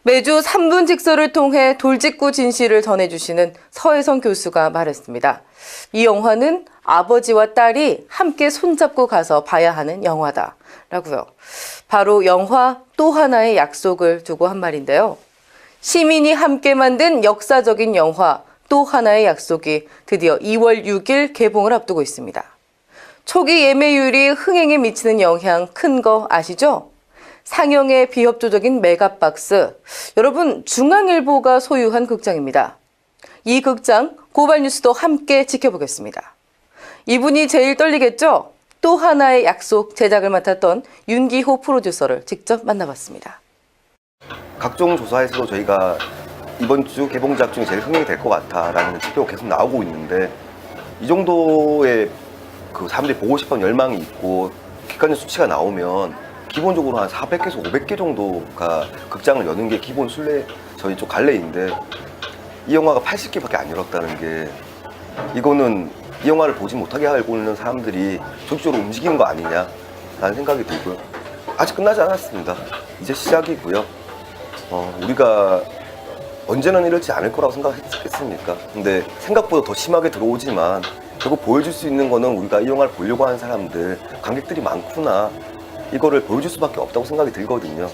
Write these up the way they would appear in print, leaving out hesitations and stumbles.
매주 3분 직설을 통해 돌직구 진실을 전해주시는 서혜성 교수가 말했습니다. 이 영화는 아버지와 딸이 함께 손잡고 가서 봐야 하는 영화다라고요. 바로 영화 또 하나의 약속을 두고 한 말인데요. 시민이 함께 만든 역사적인 영화 또 하나의 약속이 드디어 2월 6일 개봉을 앞두고 있습니다. 초기 예매율이 흥행에 미치는 영향 큰 거 아시죠? 상영의 비협조적인 메가박스, 여러분 중앙일보가 소유한 극장입니다. 이 극장 고발뉴스도 함께 지켜보겠습니다. 이분이 제일 떨리겠죠? 또 하나의 약속 제작을 맡았던 윤기호 프로듀서를 직접 만나봤습니다. 각종 조사에서도 저희가 이번 주 개봉작 중에 제일 흥행이 될 것 같다라는 지표가 계속 나오고 있는데, 이 정도의 그 사람들이 보고 싶은 열망이 있고 객관적 수치가 나오면 기본적으로 한 400개에서 500개 정도가 극장을 여는 게 기본 순례, 저희 쪽 관례인데, 이 영화가 80개밖에 안 열었다는 게, 이거는 이 영화를 보지 못하게 하고 있는 사람들이 적극적으로 움직이는 거 아니냐라는 생각이 들고요. 아직 끝나지 않았습니다. 이제 시작이고요. 우리가 언제는 이렇지 않을 거라고 생각했겠습니까? 근데 생각보다 더 심하게 들어오지만 결국 보여줄 수 있는 거는 우리가 이 영화를 보려고 하는 사람들, 관객들이 많구나, 이거를 보여줄 수밖에 없다고 생각이 들거든요.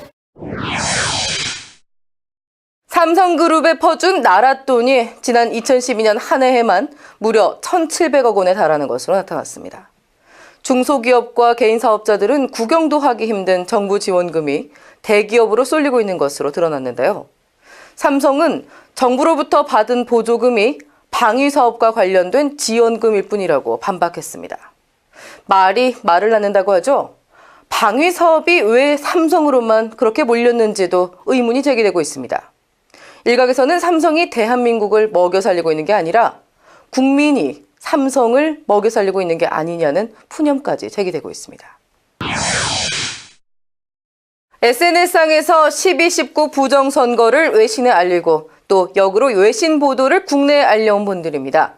삼성그룹에 퍼준 나랏돈이 지난 2012년 한 해에만 무려 1,700억 원에 달하는 것으로 나타났습니다. 중소기업과 개인 사업자들은 구경도 하기 힘든 정부 지원금이 대기업으로 쏠리고 있는 것으로 드러났는데요. 삼성은 정부로부터 받은 보조금이 방위사업과 관련된 지원금일 뿐이라고 반박했습니다. 말이 말을 낳는다고 하죠. 방위사업이 왜 삼성으로만 그렇게 몰렸는지도 의문이 제기되고 있습니다. 일각에서는 삼성이 대한민국을 먹여 살리고 있는 게 아니라 국민이 삼성을 먹여 살리고 있는 게 아니냐는 푸념까지 제기되고 있습니다. SNS상에서 12.19 부정선거를 외신에 알리고 또 역으로 외신 보도를 국내에 알려온 분들입니다.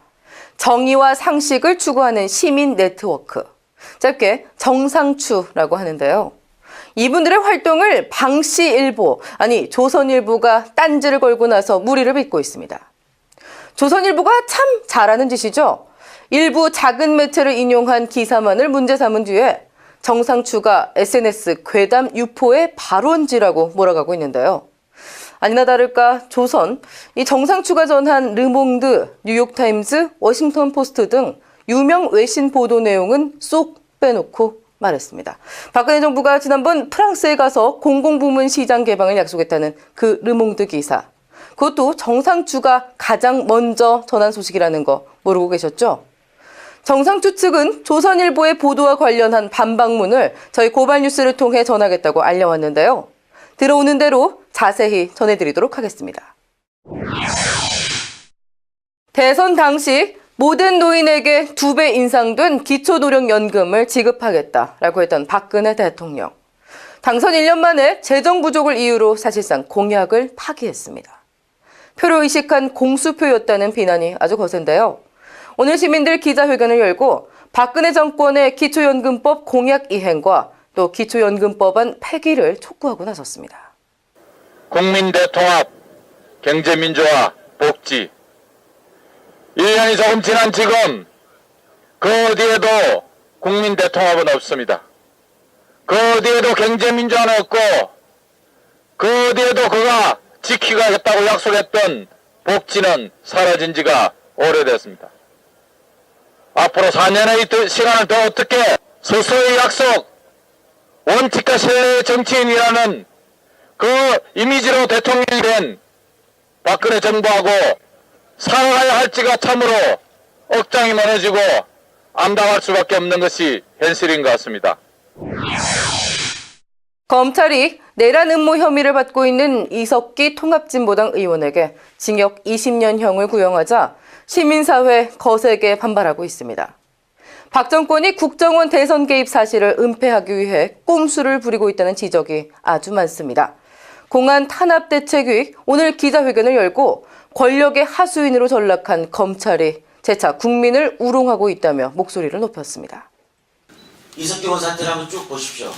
정의와 상식을 추구하는 시민 네트워크, 짧게 정상추라고 하는데요. 이분들의 활동을 방시일보, 아니 조선일보가 딴지를 걸고 나서 무리를 빚고 있습니다. 조선일보가 참 잘하는 짓이죠. 일부 작은 매체를 인용한 기사만을 문제 삼은 뒤에 정상추가 SNS 괴담 유포의 발원지라고 몰아가고 있는데요. 아니나 다를까 조선, 이 정상추가 전한 르몽드, 뉴욕타임즈, 워싱턴포스트 등 유명 외신 보도 내용은 쏙 빼놓고 말했습니다. 박근혜 정부가 지난번 프랑스에 가서 공공부문 시장 개방을 약속했다는 그 르몽드 기사, 그것도 정상추가 가장 먼저 전한 소식이라는 거 모르고 계셨죠? 정상추 측은 조선일보의 보도와 관련한 반박문을 저희 고발뉴스를 통해 전하겠다고 알려왔는데요. 들어오는 대로 자세히 전해드리도록 하겠습니다. 대선 당시 모든 노인에게 2배 인상된 기초노령연금을 지급하겠다라고 했던 박근혜 대통령. 당선 1년 만에 재정 부족을 이유로 사실상 공약을 파기했습니다. 표를 의식한 공수표였다는 비난이 아주 거센데요. 오늘 시민들 기자회견을 열고 박근혜 정권의 기초연금법 공약 이행과 또 기초연금법안 폐기를 촉구하고 나섰습니다. 국민 대통합, 경제민주화, 복지. 1년이 조금 지난 지금 그 어디에도 국민 대통합은 없습니다. 그 어디에도 경제민주화는 없고 그 어디에도 그가 지키겠다고 약속했던 복지는 사라진 지가 오래됐습니다. 앞으로 4년의 시간을 더 어떻게 스스로의 약속, 원칙과 신뢰의 정치인이라는 그 이미지로 대통령이 된 박근혜 정부하고 살아가야 할지가 참으로 억장이 많아지고 암담할 수밖에 없는 것이 현실인 것 같습니다. 검찰이 내란 음모 혐의를 받고 있는 이석기 통합진보당 의원에게 징역 20년형을 구형하자 시민사회 거세게 반발하고 있습니다. 박 정권이 국정원 대선 개입 사실을 은폐하기 위해 꼼수를 부리고 있다는 지적이 아주 많습니다. 공안 탄압대책위 오늘 기자회견을 열고 권력의 하수인으로 전락한 검찰이 재차 국민을 우롱하고 있다며 목소리를 높였습니다. 이석기 의원 사태를 한번 쭉 보십시오.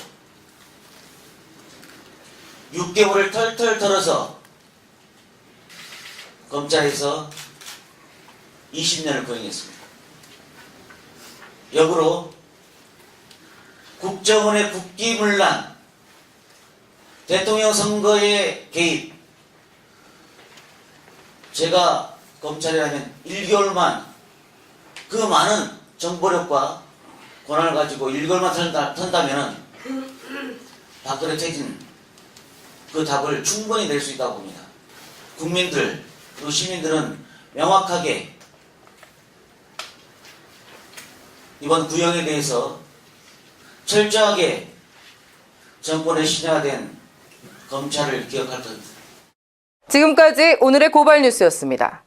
6개월을 털털 털어서 검찰에서 20년을 거행했습니다. 역으로 국정원의 국기문란, 대통령 선거에 개입, 제가 검찰이라면 1개월만 그 많은 정보력과 권한을 가지고 1개월만 턴다면은 박근혜 퇴진 그 답을 충분히 낼 수 있다고 봅니다. 국민들 그리고 시민들은 명확하게 이번 구형에 대해서 철저하게 정권의 신화된 검찰을 기억할 겁니다. 지금까지 오늘의 고발 뉴스였습니다.